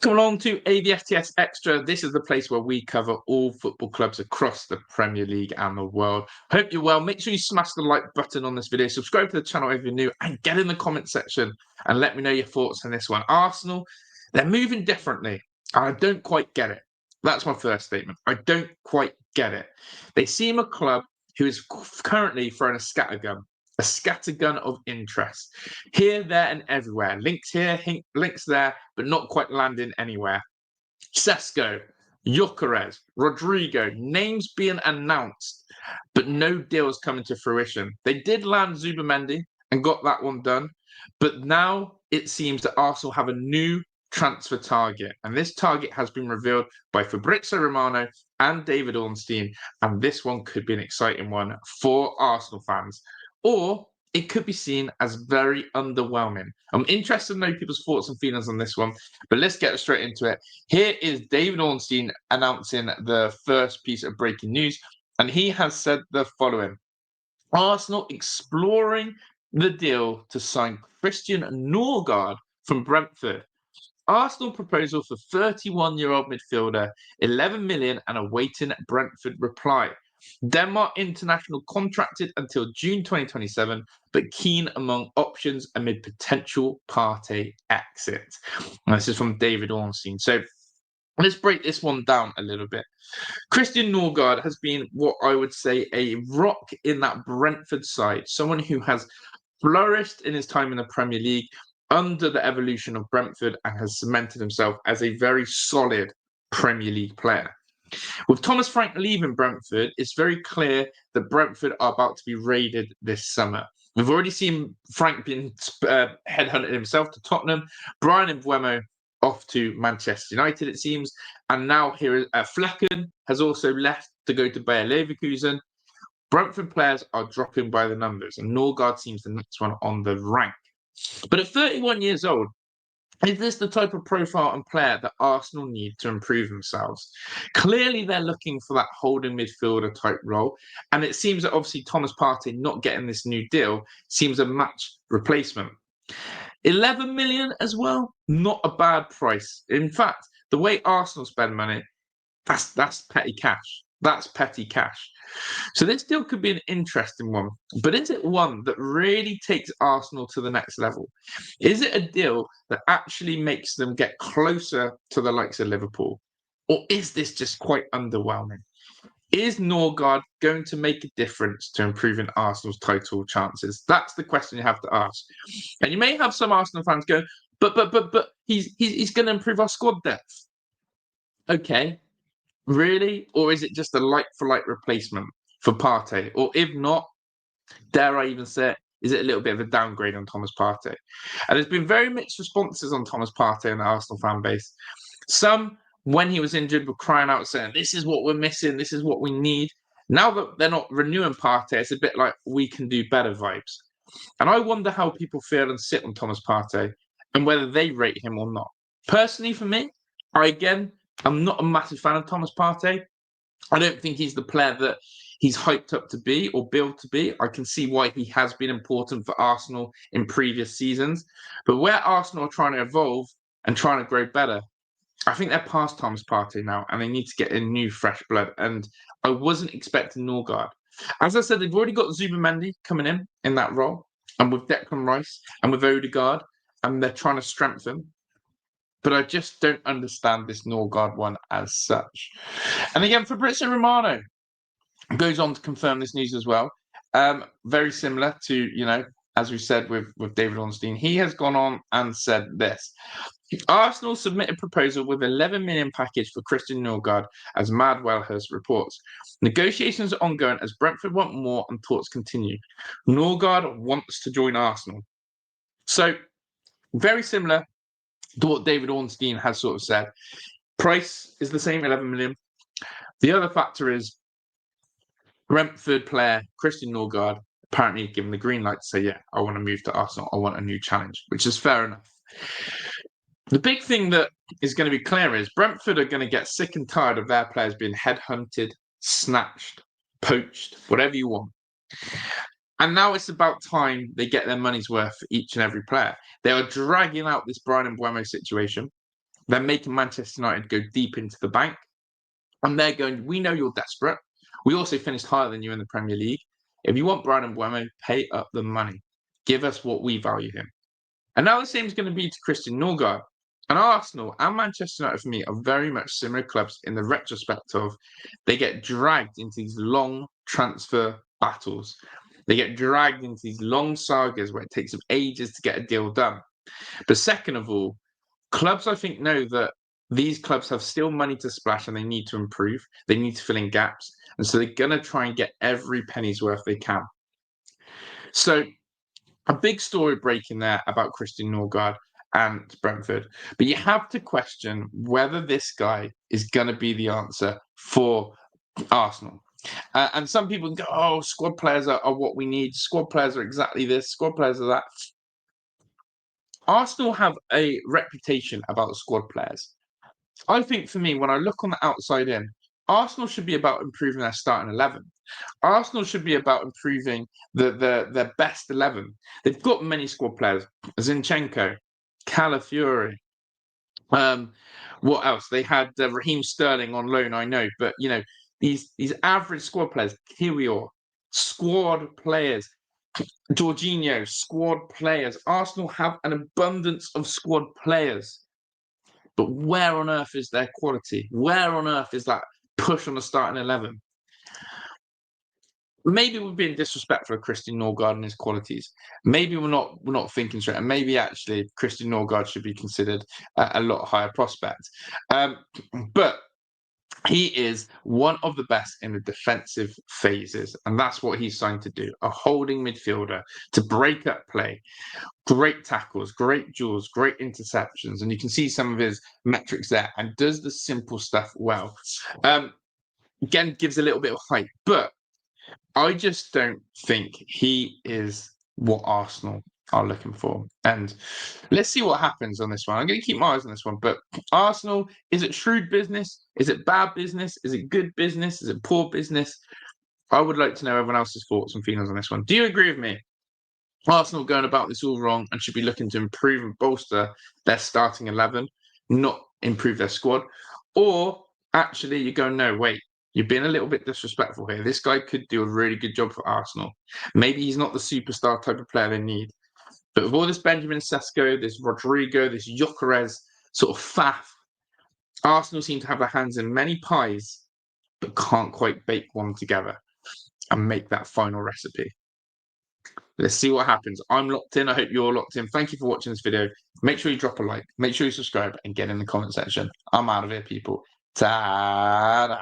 Come along to AVFTS Extra. This is the place where we cover all football clubs across the Premier League and the world. Hope you're well. Make sure you smash the like button on this video. Subscribe to the channel if you're new and get in the comment section and let me know your thoughts on this one. Arsenal, they're moving differently. I don't quite get it. That's my first statement. I don't quite get it. They seem a club who is currently throwing a scattergun of interest. Here, there, and everywhere. Links here, links there, but not quite landing anywhere. Sesko, Gyökeres, Rodrigo, names being announced, but no deals coming to fruition. They did land Zubimendi and got that one done, but now it seems that Arsenal have a new transfer target, and this target has been revealed by Fabrizio Romano and David Ornstein, and this one could be an exciting one for Arsenal fans. Or it could be seen as very underwhelming. I'm interested to know people's thoughts and feelings on this one, but let's get straight into it. Here is David Ornstein announcing the first piece of breaking news, and he has said the following. Arsenal exploring the deal to sign Christian Nørgaard from Brentford. Arsenal proposal for 31-year-old midfielder, 11 million and awaiting Brentford reply. Denmark international contracted until June 2027, but keen among options amid potential Partey exit. And this is from David Ornstein. So let's break this one down a little bit. Christian Nørgaard has been what I would say a rock in that Brentford side, someone who has flourished in his time in the Premier League under the evolution of Brentford and has cemented himself as a very solid Premier League player. With Thomas Frank leaving Brentford, it's very clear that Brentford are about to be raided this summer. We've already seen Frank being headhunted himself to Tottenham, Brian Mbeumo off to Manchester United, it seems, and now here Flecken has also left to go to Bayer Leverkusen. Brentford players are dropping by the numbers, and Nørgaard seems the next one on the rank. But at 31 years old, is this the type of profile and player that Arsenal need to improve themselves? Clearly, they're looking for that holding midfielder type role. And it seems that obviously Thomas Partey not getting this new deal seems a match replacement. 11 million as well, not a bad price. In fact, the way Arsenal spend money, that's petty cash. That's petty cash. So this deal could be an interesting one, but is it one that really takes Arsenal to the next level? Is it a deal that actually makes them get closer to the likes of Liverpool? Or is this just quite underwhelming? Is Nørgaard going to make a difference to improving Arsenal's title chances? That's the question you have to ask. And you may have some Arsenal fans go, but he's going to improve our squad depth. Okay. Really? Or is it just a like-for-like replacement for Partey? Or if not, dare I even say it, is it a little bit of a downgrade on Thomas Partey? And there's been very mixed responses on Thomas Partey in the Arsenal fan base. Some, when he was injured, were crying out saying, this is what we're missing, this is what we need. Now that they're not renewing Partey, it's a bit like we can do better vibes. And I wonder how people feel and sit on Thomas Partey and whether they rate him or not. Personally, for me, I'm not a massive fan of Thomas Partey. I don't think he's the player that he's hyped up to be or billed to be. I can see why he has been important for Arsenal in previous seasons. But where Arsenal are trying to evolve and trying to grow better, I think they're past Thomas Partey now and they need to get in new, fresh blood. And I wasn't expecting Nørgaard. As I said, they've already got Zubimendi coming in that role, and with Declan Rice and with Odegaard, and they're trying to strengthen. But I just don't understand this Nørgaard one as such. And again, Fabrizio Romano goes on to confirm this news as well. Very similar to, as we said with David Ornstein, he has gone on and said this. Arsenal submitted proposal with 11 million package for Christian Nørgaard, as Mad Wellhurst reports. Negotiations are ongoing as Brentford want more and talks continue. Nørgaard wants to join Arsenal. So, very similar to what David Ornstein has sort of said. Price is the same, 11 million. The other factor is Brentford player Christian Nørgaard apparently given the green light to say, yeah, I want to move to Arsenal. I want a new challenge, which is fair enough. The big thing that is going to be clear is Brentford are going to get sick and tired of their players being headhunted, snatched, poached, whatever you want. And now it's about time they get their money's worth for each and every player. They are dragging out this Brian Mbeumo situation. They're making Manchester United go deep into the bank. And they're going, we know you're desperate. We also finished higher than you in the Premier League. If you want Bryan Mbeumo, pay up the money. Give us what we value him. And now the same is going to be to Christian Nørgaard. And Arsenal and Manchester United, for me, are very much similar clubs in the retrospect of they get dragged into these long transfer battles. They get dragged into these long sagas where it takes them ages to get a deal done. But second of all, clubs, I think, know that these clubs have still money to splash and they need to improve. They need to fill in gaps. And so they're going to try and get every penny's worth they can. So a big story breaking there about Christian Nørgaard and Brentford. But you have to question whether this guy is going to be the answer for Arsenal. And some people go, oh, squad players are what we need. Squad players are exactly this. Squad players are that. Arsenal have a reputation about squad players. I think for me, when I look on the outside in, Arsenal should be about improving their starting 11. Arsenal should be about improving their best 11. They've got many squad players. Zinchenko, Calafiori. What else? They had Raheem Sterling on loan, I know. But, you know, these average squad players, Kiwior, squad players. Jorginho, squad players. Arsenal have an abundance of squad players. But where on earth is their quality? Where on earth is that push on the starting 11? Maybe we're being disrespectful of Christian Nørgaard and his qualities. Maybe we're not thinking straight, and maybe actually Christian Nørgaard should be considered a lot higher prospect. But he is one of the best in the defensive phases, and that's what he's signed to do. A holding midfielder to break up play, great tackles, great duels, great interceptions, and you can see some of his metrics there, and does the simple stuff well. Again, gives a little bit of height, but I just don't think he is what Arsenal are looking for. And let's see what happens on this one. I'm going to keep my eyes on this one. But Arsenal, is it shrewd business? Is it bad business? Is it good business? Is it poor business? I would like to know everyone else's thoughts and feelings on this one. Do you agree with me? Arsenal going about this all wrong and should be looking to improve and bolster their starting 11, not improve their squad? Or actually you go, no, wait, you've been a little bit disrespectful here. This guy could do a really good job for Arsenal. Maybe he's not the superstar type of player they need. But with all this Benjamin Sesko, this Rodrigo, this Gyökeres sort of faff, Arsenal seem to have their hands in many pies, but can't quite bake one together and make that final recipe. Let's see what happens. I'm locked in. I hope you're locked in. Thank you for watching this video. Make sure you drop a like. Make sure you subscribe and get in the comment section. I'm out of here, people. Ta-da!